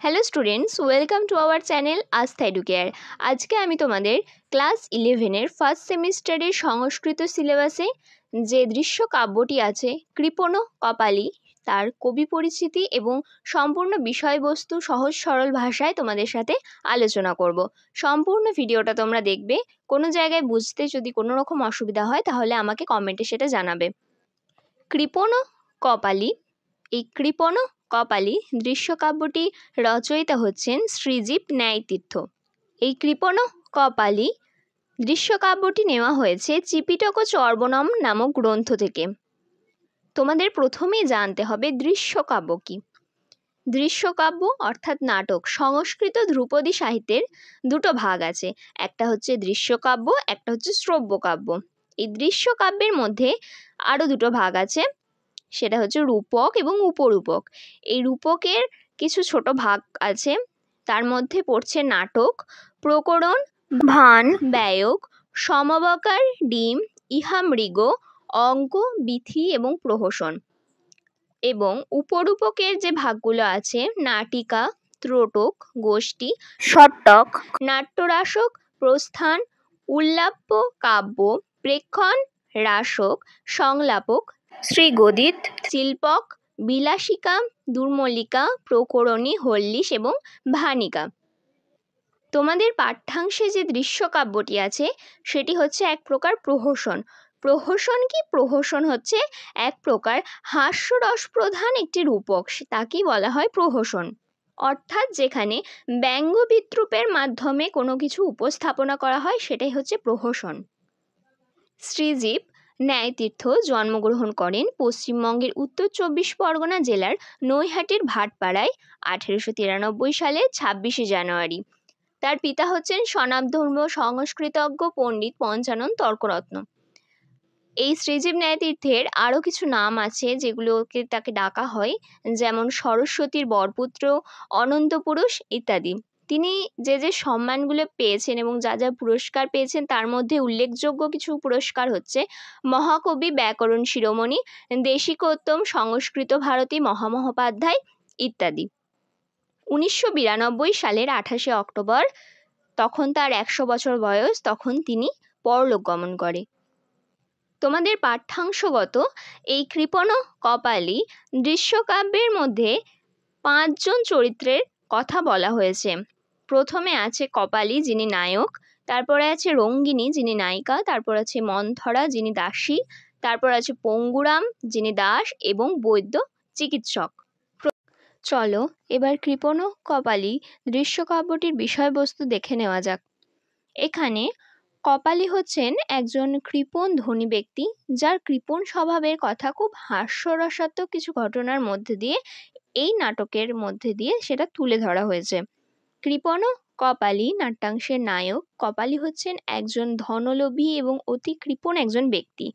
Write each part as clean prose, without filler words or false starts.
Hello students, welcome to our channel আস্থা educare. আজকে আমি তোমাদের ক্লাস 11-এর ফার্স্ট সেমিস্টারের সংস্কৃত সিলেবাসে যে দৃশ্য কাব্যটি আছে কৃপণ কপালী, তার কবি পরিচিতি এবং সম্পূর্ণ বিষয়বস্তু সহজ সরল ভাষায় তোমাদের সাথে আলোচনা করব। সম্পূর্ণ ভিডিওটা তোমরা দেখবে। কোনো জায়গায় বুঝতে যদি কোনো রকম অসুবিধা হয় তাহলে আমাকে কমেন্টে সেটা জানাবে। কৃপণ কপালী, এই কৃপণ কপালী দৃশ্যকাব্যটি রচয়িতা হচ্ছেন শ্রীজীব ন্যায়তীর্থ। এই কৃপণ কপালী দৃশ্যকাব্যটি নেওয়া হয়েছে চিপিটক চর্বণম নামক গ্রন্থ থেকে। তোমাদের প্রথমেই জানতে হবে দৃশ্যকাব্য কি। দৃশ্যকাব্য অর্থাৎ নাটক সংস্কৃত ধ্রুপদী সাহিত্যের দুটো ভাগ আছে, একটা হচ্ছে দৃশ্যকাব্য, একটা হচ্ছে শ্রব্যকাব্য। এই দৃশ্যকাব্যের মধ্যে আরও দুটো ভাগ আছে, সেটা হচ্ছে রূপক এবং উপরূপক। এই রূপকের কিছু ছোট ভাগ আছে, তার মধ্যে পড়ছে নাটক, প্রকরণ, ভান, ব্যয়ক, সমবকার, ডিম, ইহামৃগ, অঙ্ক, বিথি এবং প্রহসন। এবং উপরূপকের যে ভাগগুলো আছে নাটিকা, ত্রটক, গোষ্ঠী, ষট্টক, নাট্যরাসক, প্রস্থান, উল্লাপ্য, কাব্য, প্রেক্ষণ, রাসক, সংলাপক, শ্রীগদিত, শিল্পক, বিলাসিকা, দুর্মলিকা, প্রকরণী, হল্লিশ এবং ভানিকা। তোমাদের পাঠ্যাংশে যে দৃশ্যকাব্যটি আছে সেটি হচ্ছে এক প্রকার প্রহসন। প্রহসন কি? প্রহসন হচ্ছে এক প্রকার হাস্যরস প্রধান একটি রূপক, তাকেই বলা হয় প্রহসন। অর্থাৎ যেখানে ব্যঙ্গ বিদ্রূপের মাধ্যমে কোনো কিছু উপস্থাপনা করা হয় সেটাই হচ্ছে প্রহসন। শ্রীজীব ন্যায়তীর্থ জন্মগ্রহণ করেন পশ্চিমবঙ্গের উত্তর 24 পরগনা জেলার নৈহাটির ভাটপাড়ায় 1893 সালের 26শে জানুয়ারি। তার পিতা হচ্ছেন স্বনামধন্য সংস্কৃতজ্ঞ পণ্ডিত পঞ্চানন তর্করত্ন। এই শ্রীজীব ন্যায়তীর্থের আরও কিছু নাম আছে যেগুলোকে তাকে ডাকা হয়, যেমন সরস্বতীর বরপুত্র, অনন্তপুরুষ ইত্যাদি। তিনি যে যে সম্মানগুলো পেয়েছেন এবং যা যা পুরস্কার পেয়েছেন তার মধ্যে উল্লেখযোগ্য কিছু পুরস্কার হচ্ছে মহাকবি ব্যাকরণ শিরোমণি, দেশিকোত্তম সংস্কৃত ভারতী মহামহোপাধ্যায় ইত্যাদি। 1992 সালের 28শে অক্টোবর, তখন তার 100 বছর বয়স, তখন তিনি পরলোক গমন করে। তোমাদের পাঠ্যাংশগত এই কৃপণ কপালী দৃশ্যকাব্যের মধ্যে 5 জন চরিত্রের কথা বলা হয়েছে। প্রথমে আছে কপালী যিনি নায়ক, তারপরে আছে রঙ্গিনী যিনি নায়িকা, তারপর আছে মন্থরা যিনি দাসী, তারপর আছে পঙ্গুরাম যিনি দাস এবং বৈদ্য চিকিৎসক। চলো এবার কৃপণ কপালী দৃশ্যকাব্যটির বিষয়বস্তু দেখে নেওয়া যাক। এখানে কপালী হচ্ছেন একজন কৃপণ ধনী ব্যক্তি, যার কৃপণ স্বভাবের কথা খুব হাস্যরসাত্মক কিছু ঘটনার মধ্যে দিয়ে এই নাটকের মধ্যে দিয়ে সেটা তুলে ধরা হয়েছে। কৃপণ কপালী নাট্যাংশের নায়ক। কপালী হচ্ছেন একজন ধনলোভী এবং অতি কৃপণ একজন ব্যক্তি।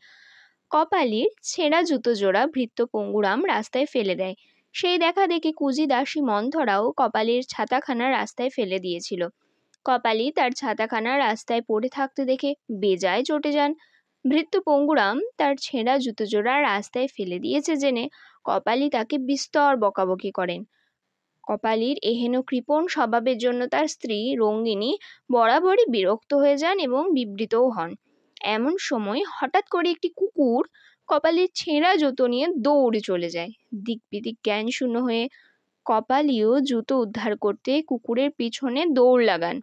কপালীর ছেঁড়া জুতো জোড়া ভৃত্য পঙ্গুরাম রাস্তায় ফেলে দেয়। সেই দেখা দেখে কুজি দাসী মন্থরাও কপালীর ছাতাখানা রাস্তায় ফেলে দিয়েছিল। কপালী তার ছাতাখানা রাস্তায় পড়ে থাকতে দেখে বেজায় চটে যান। ভৃত্য পঙ্গুরাম তার ছেঁড়া জুতো জোড়া রাস্তায় ফেলে দিয়েছে জেনে কপালী তাকে বিস্তর বকাবকি করেন। কপালীর এহেন কৃপণ স্বভাবের জন্য তার স্ত্রী রঙ্গিনী বরাবরই বিরক্ত হয়ে যান এবং বিবৃতও হন। এমন সময় হঠাৎ করে একটি কুকুর কপালীর ছেঁড়া জুতো নিয়ে দৌড়ে চলে যায়। দিক বিদিক জ্ঞান শূন্য হয়ে কপালীও জুতো উদ্ধার করতে কুকুরের পিছনে দৌড় লাগান।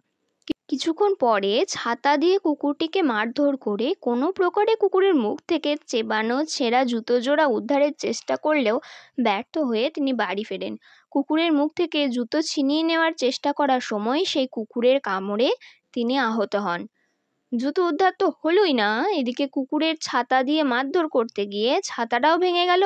কিছুক্ষণ পরে ছাতা দিয়ে কুকুরটিকে মারধর করে কোনো প্রকারে কুকুরের মুখ থেকে চেবানো ছেঁড়া জুতো জোড়া উদ্ধারের চেষ্টা করলেও ব্যর্থ হয়ে তিনি বাড়ি ফেরেন। কুকুরের মুখ থেকে জুতো ছিনিয়ে নেওয়ার চেষ্টা করার সময় সেই কুকুরের কামড়ে তিনি আহত হন। জুতো উদ্ধার তো হলোই না, এদিকে কুকুরের ছাতা দিয়ে মারধর করতে গিয়ে ছাতাটাও ভেঙে গেল।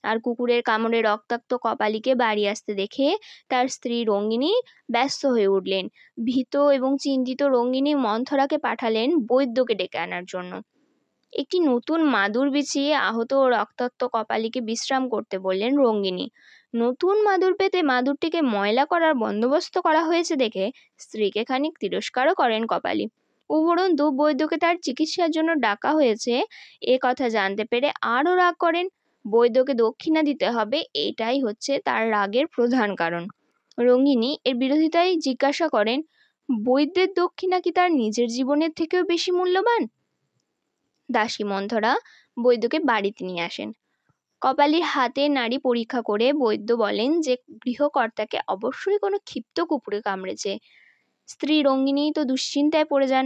আর কুকুরের কামড়ে রক্তাক্ত কপালীকে বাড়ি আসতে দেখে তার স্ত্রী রঙ্গিনী ব্যস্ত হয়ে উঠলেন। ভীত এবং চিন্তিত রঙ্গিনী মন্থরাকে পাঠালেন বৈদ্যকে ডেকে আনার জন্য। একটি নতুন মাদুর বিছিয়ে আহত ও রক্তাক্ত কপালীকে বিশ্রাম করতে বললেন রঙ্গিনী। নতুন মাদুর পেতে মাদুরটিকে ময়লা করার বন্দোবস্ত করা হয়েছে দেখে স্ত্রীকে খানিক তিরস্কারও করেন কপালী। উপরন্তু বৈদ্যকে তার চিকিৎসার জন্য ডাকা হয়েছে এ কথা জানতে পেরে আরও রাগ করেন। বৈদ্যকে দক্ষিণা দিতে হবে, এটাই হচ্ছে তার রাগের প্রধান কারণ। রঙ্গিনী এর বিরোধিতায় জিজ্ঞাসা করেন, বৈদ্যের দক্ষিণা কি তার নিজের জীবনের থেকেও বেশি মূল্যবান? দাসী মন্থরা বৈদ্যকে বাড়িতে নিয়ে আসেন। কপালীর হাতে নাড়ি পরীক্ষা করে বৈদ্য বলেন যে গৃহকর্তাকে অবশ্যই কোনো ক্ষিপ্ত কুকুরে কামড়েছে। স্ত্রী রঙ্গিনী তো দুশ্চিন্তায় পড়ে যান।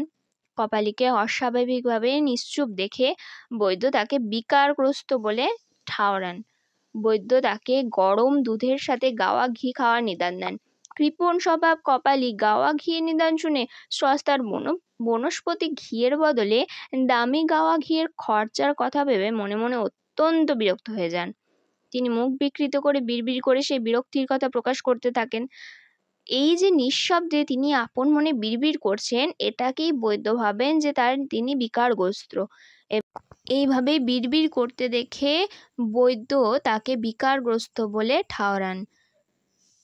কপালীকে অস্বাভাবিকভাবে নিশ্চুপ দেখে বৈদ্য তাকে বিকারগ্রস্ত বলে ঠাওরান। বৈদ্য তাকে গরম দুধের সাথে গাওয়া ঘি খাওয়ার নিদান দেন। কৃপণ স্বভাব কপালী গাওয়া ঘিয়ের নিদান শুনে সস্তার বনস্পতি ঘিয়ের বদলে দামি গাওয়া ঘিয়ের খরচার কথা ভেবে মনে মনে অত্যন্ত বিরক্ত হয়ে যান। তিনি মুখ বিকৃত করে বিড়বিড় করে সেই বিরক্তির কথা প্রকাশ করতে থাকেন। এই যে নিঃশব্দে তিনি আপন মনে বিড়বিড় করছেন, এটাকেই বৈদ্য ভাবেন যে তিনি বিকারগ্রস্ত। এইভাবে বিড়বিড় করতে দেখে বৈদ্য তাকে বিকারগ্রস্ত বলে ঠাওরান।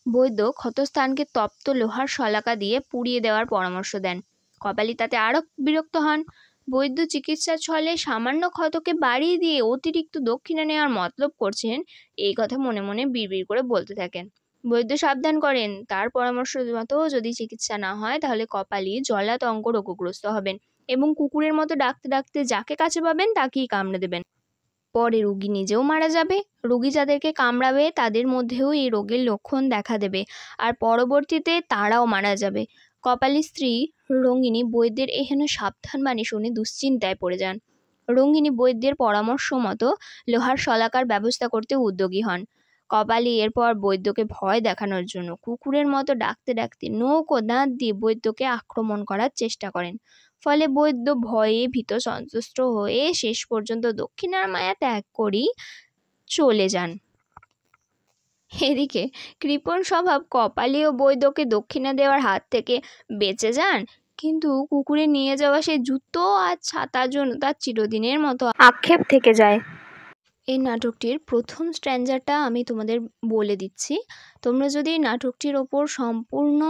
বৈদ্য ক্ষতস্থানকে তপ্ত লোহার শলাকা দিয়ে পুড়িয়ে দেওয়ার পরামর্শ দেন। কপালী তাতে আরো বিরক্ত হন। বৈদ্য চিকিৎসার ছলে সামান্য ক্ষতকে বাড়িয়ে দিয়ে অতিরিক্ত দক্ষিণা নেওয়ার মতলব করছেন, এই কথা মনে মনে বিড়বিড় করে বলতে থাকেন। বৈদ্য সাবধান করেন, তার পরামর্শ মতো যদি চিকিৎসা না হয় তাহলে কপালী জলাতঙ্ক রোগগ্রস্ত হবেন এবং কুকুরের মতো ডাকতে ডাকতে যাকে কাছে পাবেন তাকেই কামড়ে দেবেন। পরে রোগী নিজেও মারা যাবে। রোগী যাদেরকে কামড়াবে তাদের মধ্যেও এই রোগের লক্ষণ দেখা দেবে, আর পরবর্তীতে তারাও মারা যাবে। কপালীর স্ত্রী রঙ্গিনী বৈদ্যের এহেন সাবধানবাণী শুনে দুশ্চিন্তায় পড়ে যান। রঙ্গিনী বৈদ্যের পরামর্শ মতো লোহার শলাকার ব্যবস্থা করতে উদ্যোগী হন। কপালী এরপর বৈদ্যকে ভয় দেখানোর জন্য কুকুরের মতো ডাকতে ডাকতে নখ ও দাঁত দিয়ে বৈদ্যকে আক্রমণ করার চেষ্টা করেন। ফলে বৈদ্য ভয়ে ভীত সন্ত্রস্ত হয়ে শেষ পর্যন্ত দক্ষিণার মায়া ত্যাগ করেই চলে যান। এদিকে কৃপণ স্বভাব কপালী ও বৈদ্যকে দক্ষিণা দেওয়ার হাত থেকে বেঁচে যান, কিন্তু কুকুরে নিয়ে যাওয়া সেই জুতো আর ছাতার জন্য তার চিরদিনের মতো আক্ষেপ থেকে যায়। এই নাটকটির প্রথম স্ট্যাঞ্জাটা আমি তোমাদের বলে দিচ্ছি। তোমরা যদি নাটকটির ওপর সম্পূর্ণ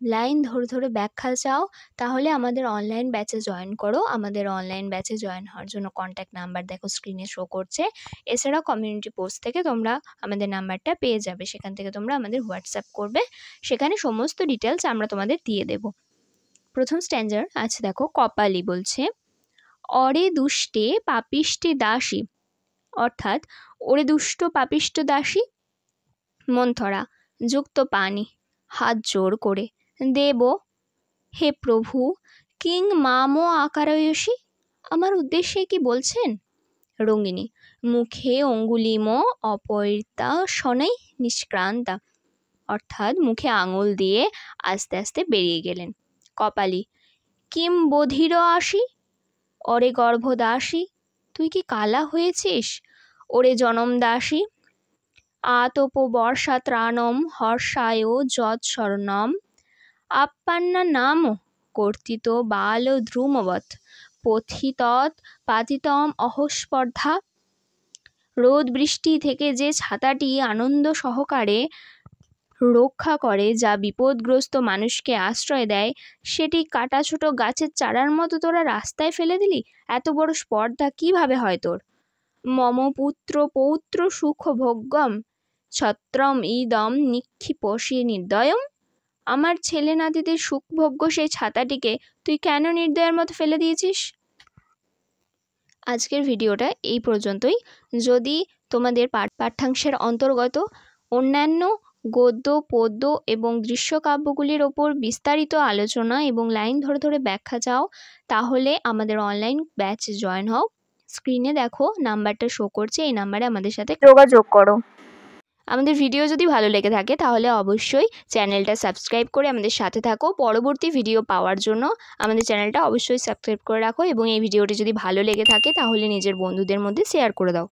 লাইন ধরে ধরে ব্যাখ্যা চাও তাহলে আমাদের অনলাইন ব্যাচে জয়েন করো। আমাদের অনলাইন ব্যাচে জয়েন হওয়ার জন্য কন্ট্যাক্ট নাম্বার দেখো স্ক্রিনে শো করছে। এছাড়াও কমিউনিটি পোস্ট থেকে তোমরা আমাদের নাম্বারটা পেয়ে যাবে, সেখান থেকে তোমরা আমাদের হোয়াটসঅ্যাপ করবে, সেখানে সমস্ত ডিটেলস আমরা তোমাদের দিয়ে দেব। প্রথম স্ট্যাঞ্জার আছে দেখো। কপালী বলছে, অরে দুষ্টে পাপিষ্টে দাসী, অর্থাৎ ওরে দুষ্ট পাপিষ্ট দাসী। মন্থরা যুক্ত পানি হাত জোর করে, দেব হে প্রভু কিং মামো আকারয়সী, আমার উদ্দেশ্যে কি বলছেন? রঙ্গিনী মুখে অঙ্গুলিম অপৈর্তা শনৈ নিষ্ক্রান্তা, অর্থাৎ মুখে আঙুল দিয়ে আস্তে আস্তে বেরিয়ে গেলেন। কপালী কিম বধির আসি, অরে গর্ভদাসী, তুই কি কালা হয়েছিস? ওরে জনম দাসী, আতপ বর্ষা ত্রাণম হর্ষায় যৎস্বর্ণম, আপ্পান্না নাম কর্তিত বাল ধ্রুমবৎ, পথিতৎ পাতিতম অহস্পর্ধা। রোদ বৃষ্টি থেকে যে ছাতাটি আনন্দ সহকারে রক্ষা করে, যা বিপদগ্রস্ত মানুষকে আশ্রয় দেয়, সেটি কাটা ছোট গাছের চারার মতো তোরা রাস্তায় ফেলে দিলি। এত বড় স্পর্ধা কিভাবে হয় তোর? মম পুত্র পৌত্র সুখ ভোগ্যম ছত্রম ইদম নিক্ষিপসি নির্দয়ম, আমার ছেলে নাতিদের সুখভোগ্য সেই ছাতাটিকে তুই কেন নির্দয়ের মতো ফেলে দিয়েছিস? আজকের ভিডিওটা এই পর্যন্তই। যদি তোমাদের পাঠ্যাংশের অন্তর্গত অন্যান্য গদ্য পদ্য এবং দৃশ্যকাব্যগুলির ওপর বিস্তারিত আলোচনা এবং লাইন ধরে ধরে ব্যাখ্যা চাও তাহলে আমাদের অনলাইন ব্যাচে জয়েন হও। স্ক্রিনে দেখো নাম্বারটা শো করছে, এই নাম্বারে আমাদের সাথে যোগাযোগ করো। আমাদের ভিডিও যদি ভালো লেগে থাকে তাহলে অবশ্যই চ্যানেলটা সাবস্ক্রাইব করে আমাদের সাথে থাকো। পরবর্তী ভিডিও পাওয়ার জন্য আমাদের চ্যানেলটা অবশ্যই সাবস্ক্রাইব করে রাখো এবং এই ভিডিওটি যদি ভালো লেগে থাকে তাহলে নিজের বন্ধুদের মধ্যে শেয়ার করে দাও।